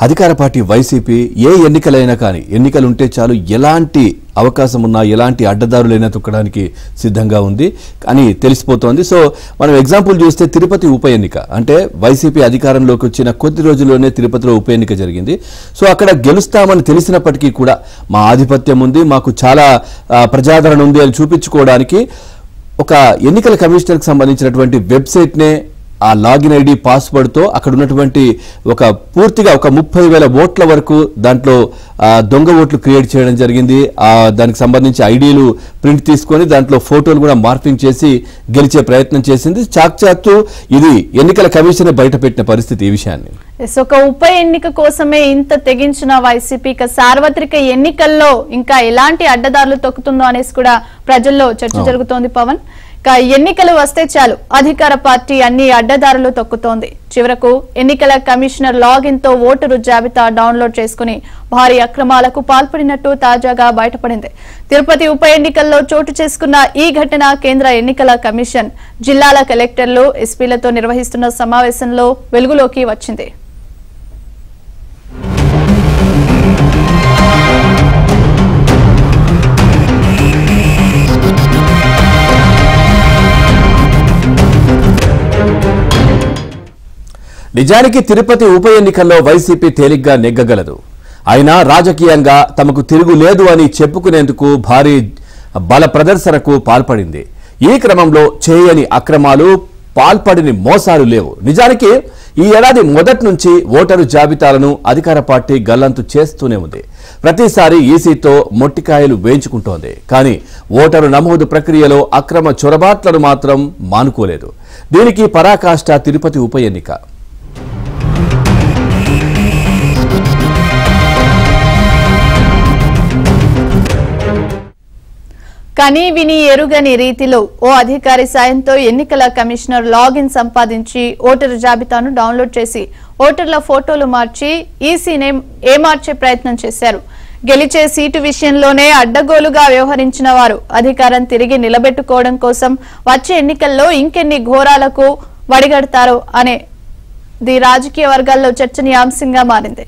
అధికార party YCP ఏ ఎన్నికలైనా కానీ ఎన్నికలు ఉంటే చాలు ఎలాంటి అవకాశం ఉన్నా ఎలాంటి అడ్డదారులైనా తొక్కడానికి సిద్ధంగా ఉంది అని తెలిసిపోతోంది. సో మనం ఎగ్జాంపుల్ చూస్తే తిరుపతి ఉప ఎన్నిక అంటే వైసీపీ అధికారంలోకి వచ్చిన కొద్ది రోజుల్లోనే తిరుపతిలో ఉప ఎన్నిక జరిగింది. సో అక్కడ గెలుస్తామని తెలిసినప్పటికీ కూడా మా ఆధిపత్యం ఉంది, మాకు చాలా ప్రజాదరణ ఉంది అని చూపించుకోవడానికి ఒక ఎన్నికల కమిషనర్కి సంబంధించినటువంటి వెబ్సైట్నే ఆ లాగిన్ ఐడి పాస్వర్డ్తో అక్కడ ఉన్నటువంటి ఒక పూర్తిగా ఒక 30,000 ఓట్ల వరకు దాంట్లో దొంగ ఓట్లు క్రియేట్ చేయడం జరిగింది. దానికి సంబంధించి ఐడీలు ప్రింట్ తీసుకొని దాంట్లో ఫోటోలు కూడా మార్పింగ్ చేసి గెలిచే ప్రయత్నం చేసింది. చాక్చాత్తు ఇది ఎన్నికల కమిషన్ బయటపెట్టిన పరిస్థితి ఈ విషయాన్ని. ఒక ఉప ఎన్నిక కోసమే ఇంత తెగించిన వైసీపీ సార్వత్రిక ఎన్నికల్లో ఇంకా ఎలాంటి అడ్డదారులు తొక్కుతుందో అనేసి కూడా ప్రజల్లో చర్చ జరుగుతోంది. పవన్, ఎన్నికలు వస్తే చాలు అధికార పార్టీ అన్ని అడ్డదారులు తొక్కుతోంది. చివరకు ఎన్నికల కమిషనర్ లాగిన్ తో ఓటరు జాబితా డౌన్లోడ్ చేసుకుని భారీ అక్రమాలకు పాల్పడినట్టు తాజాగా బయటపడింది. తిరుపతి ఉప ఎన్నికల్లో చోటు చేసుకున్న ఈ ఘటన కేంద్ర ఎన్నికల కమిషన్ జిల్లాల కలెక్టర్లు ఎస్పీలతో నిర్వహిస్తున్న సమావేశంలో వెలుగులోకి వచ్చింది. నిజానికి తిరుపతి ఉప ఎన్నికల్లో వైసీపీ తేలిగ్గా నెగ్గగలదు. అయినా రాజకీయంగా తమకు తిరుగులేదు అని చెప్పుకునేందుకు భారీ బల ప్రదర్శనకు పాల్పడింది. ఈ క్రమంలో చేయని అక్రమాలు, పాల్పడిని మోసాలు లేవు. నిజానికి ఈ ఏడాది మొదటి నుంచి ఓటరు జాబితాలను అధికార పార్టీ గల్లంతు చేస్తూనే ఉంది. ప్రతిసారి ఈసీతో మొట్టికాయలు వేయించుకుంటోంది. కానీ ఓటరు నమోదు ప్రక్రియలో అక్రమ చొరబాట్లను మాత్రం మానుకోలేదు. దీనికి పరాకాష్ట తిరుపతి ఉప ఎన్నిక. కనీ విని ఎరుగని రీతిలో ఓ అధికారి సాయంతో ఎన్నికల కమిషనర్ లాగిన్ సంపాదించి ఓటరు జాబితాను డౌన్లోడ్ చేసి ఓటర్ల ఫోటోలు మార్చి ఈసీనే ఏమార్చే ప్రయత్నం చేశారు. గెలిచే సీటు విషయంలోనే అడ్డగోలుగా వ్యవహరించిన వారు అధికారం తిరిగి నిలబెట్టుకోవడం కోసం వచ్చే ఎన్నికల్లో ఇంకెన్ని ఘోరాలకు వడిగడతారో అనేది రాజకీయ వర్గాల్లో చర్చనీయాంశంగా మారింది.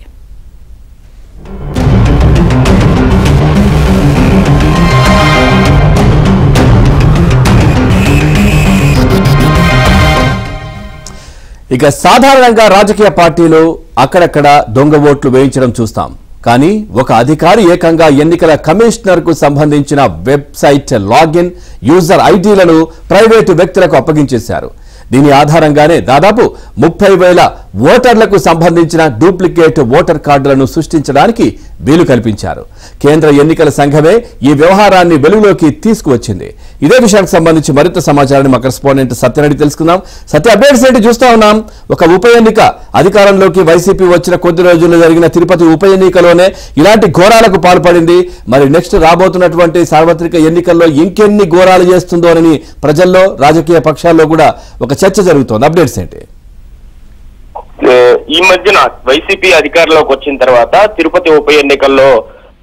ఇక సాధారణంగా రాజకీయ పార్టీలు అక్కడక్కడ దొంగ ఓట్లు వేయించడం చూస్తాం. కానీ ఒక అధికారి ఏకంగా ఎన్నికల కమిషనర్ కు సంబంధించిన వెబ్సైట్ లాగిన్, యూజర్ ఐడీలను ప్రైవేటు వ్యక్తులకు అప్పగించేశారు. దీని ఆధారంగానే దాదాపు 30,000 ఓటర్లకు సంబంధించిన డూప్లికేట్ ఓటర్ కార్డులను సృష్టించడానికి వీలు కల్పించారు. కేంద్ర ఎన్నికల సంఘమే ఈ వ్యవహారాన్ని వెలుగులోకి తీసుకువచ్చింది. ఇదే విషయానికి సంబంధించి మరింత సమాచారాన్ని మా కరెస్పాండెంట్ సత్యరెడ్డి తెలుసుకుందాం. సత్య, అప్డేట్స్ ఏంటి చూస్తా ఉన్నాం. ఒక ఉప ఎన్నిక అధికారంలోకి వైసీపీ వచ్చిన కొద్ది రోజుల్లో జరిగిన తిరుపతి ఉప ఎన్నికలోనే ఇలాంటి ఘోరాలకు పాల్పడింది. మరి నెక్స్ట్ రాబోతున్నటువంటి సార్వత్రిక ఎన్నికల్లో ఇంకెన్ని ఘోరాలు చేస్తుందోనని ప్రజల్లో, రాజకీయ పక్షాల్లో కూడా ఒక చర్చ జరుగుతోంది. అప్డేట్స్ ఏంటి? ఈ మధ్యన వైసీపీ అధికారంలోకి వచ్చిన తర్వాత తిరుపతి ఉప ఎన్నికల్లో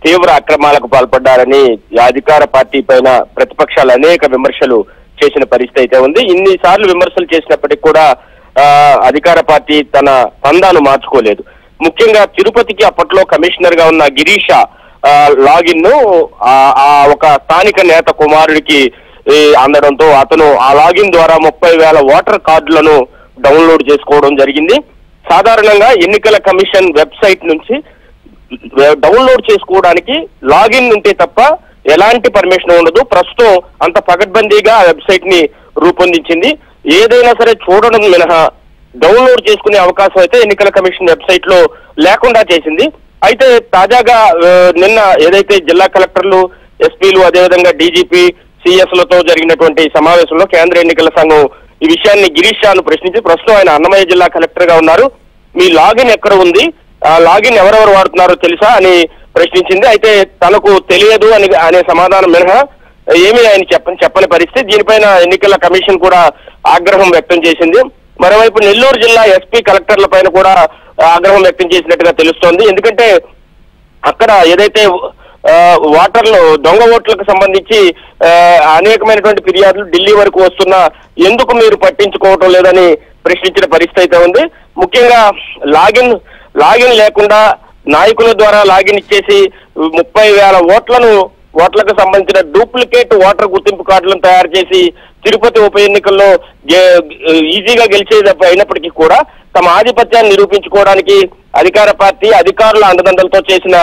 తీవ్ర అక్రమాలకు పాల్పడ్డారని అధికార పార్టీ పైన ప్రతిపక్షాలు అనేక విమర్శలు చేసిన పరిస్థితి అయితే ఉంది. ఇన్నిసార్లు విమర్శలు చేసినప్పటికీ కూడా అధికార పార్టీ తన పందాను మార్చుకోలేదు. ముఖ్యంగా తిరుపతికి అప్పట్లో కమిషనర్ గా ఉన్న గిరీష లాగిన్ ను ఒక స్థానిక నేత కుమారుడికి అందడంతో అతను ఆ లాగిన్ ద్వారా 30,000 ఓటర్ కార్డులను డౌన్లోడ్ చేసుకోవడం జరిగింది. సాధారణంగా ఎన్నికల కమిషన్ వెబ్సైట్ నుంచి డౌన్లోడ్ చేసుకోవడానికి లాగిన్ ఉంటే తప్ప ఎలాంటి పర్మిషన్ ఉండదు. ప్రస్తుతం అంత పకడ్బందీగా ఆ వెబ్సైట్ ని రూపొందించింది. ఏదైనా సరే చూడడం మినహా డౌన్లోడ్ చేసుకునే అవకాశం అయితే ఎన్నికల కమిషన్ వెబ్సైట్ లో లేకుండా చేసింది. అయితే తాజాగా నిన్న ఏదైతే జిల్లా కలెక్టర్లు, ఎస్పీలు, అదేవిధంగా డీజీపీ, సిఎస్ లతో జరిగినటువంటి సమావేశంలో కేంద్ర ఎన్నికల సంఘం ఈ విషయాన్ని గిరీషాను ప్రశ్నించి, ప్రస్తుతం ఆయన అన్నమయ్య జిల్లా కలెక్టర్ గా ఉన్నారు, మీ లాగిన్ ఎక్కడ ఉంది, ఆ లాగిన్ ఎవరెవరు వాడుతున్నారో తెలుసా అని ప్రశ్నించింది. అయితే తనకు తెలియదు అనే సమాధానం మినహా ఏమీ ఆయన చెప్పని పరిస్థితి. దీనిపైన ఎన్నికల కమిషన్ కూడా ఆగ్రహం వ్యక్తం చేసింది. మరోవైపు నెల్లూరు జిల్లా ఎస్పీ కలెక్టర్ల పైన కూడా ఆగ్రహం వ్యక్తం చేసినట్టుగా తెలుస్తోంది. ఎందుకంటే అక్కడ ఏదైతే ఓటర్లు దొంగ ఓట్లకు సంబంధించి అనేకమైనటువంటి ఫిర్యాదులు ఢిల్లీ వరకు వస్తున్నా ఎందుకు మీరు పట్టించుకోవటం లేదని ప్రశ్నించిన పరిస్థితి అయితే ఉంది. ముఖ్యంగా లాగిన్ లాగిన్ లేకుండా నాయకుల ద్వారా లాగిన్ ఇచ్చేసి 30,000 ఓట్లకు సంబంధించిన డూప్లికేట్ ఓటర్ గుర్తింపు కార్డులను తయారు చేసి తిరుపతి ఉప ఎన్నికల్లో ఈజీగా గెలిచేది అయినప్పటికీ కూడా తమ ఆధిపత్యాన్ని నిరూపించుకోవడానికి అధికార పార్టీ అధికారుల అండదండలతో చేసిన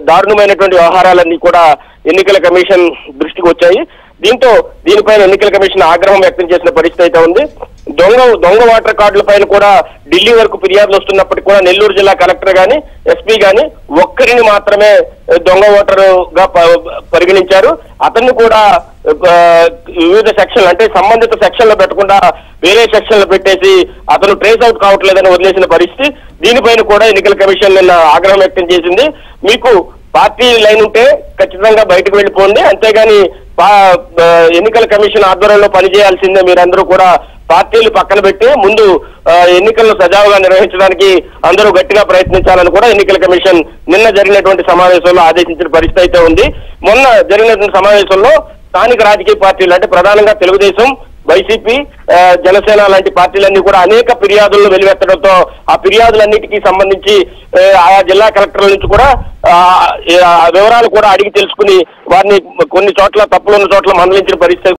దారుణమైనటువంటి వ్యవహారాలన్నీ కూడా ఎన్నికల కమిషన్ దృష్టికి వచ్చాయి. దీనిపైన ఎన్నికల కమిషన్ ఆగ్రహం వ్యక్తం చేసిన పరిస్థితి అయితే ఉంది. దొంగ ఓటర్ కార్డుల పైన కూడా ఢిల్లీ వరకు ఫిర్యాదులు వస్తున్నప్పటికీ కూడా నెల్లూరు జిల్లా కలెక్టర్ గాని ఎస్పీ గాని ఒక్కరిని మాత్రమే దొంగ ఓటరుగా పరిగణించారు. అతన్ని కూడా వివిధ సెక్షన్లు అంటే సంబంధిత సెక్షన్లో పెట్టకుండా వేరే సెక్షన్లు పెట్టేసి అతను ట్రేస్ అవుట్ కావట్లేదని వదిలేసిన పరిస్థితి. దీనిపైన కూడా ఎన్నికల కమిషన్ నిన్న ఆగ్రహం వ్యక్తం చేసింది. మీకు పార్టీ లైన్ ఉంటే ఖచ్చితంగా బయటకు వెళ్ళిపోండి, అంతేగాని ఎన్నికల కమిషన్ ఆధ్వర్యంలో పనిచేయాల్సిందే. మీరందరూ కూడా పార్టీలు పక్కన పెట్టి ముందు ఎన్నికలను సజావుగా నిర్వహించడానికి అందరూ గట్టిగా ప్రయత్నించాలని కూడా ఎన్నికల కమిషన్ నిన్న జరిగినటువంటి సమావేశంలో ఆదేశించిన పరిస్థితి అయితే ఉంది. మొన్న జరిగినటువంటి సమావేశంలో స్థానిక రాజకీయ పార్టీలు అంటే ప్రధానంగా తెలుగుదేశం, వైసీపీ, జనసేన లాంటి పార్టీలన్నీ కూడా అనేక ఫిర్యాదులను వెలువెత్తడంతో ఆ ఫిర్యాదులన్నిటికీ సంబంధించి ఆయా జిల్లా కలెక్టర్ల నుంచి కూడా వివరాలు కూడా అడిగి తెలుసుకుని వారిని కొన్ని చోట్ల తప్పులున్న చోట్ల మందలించిన పరిస్థితి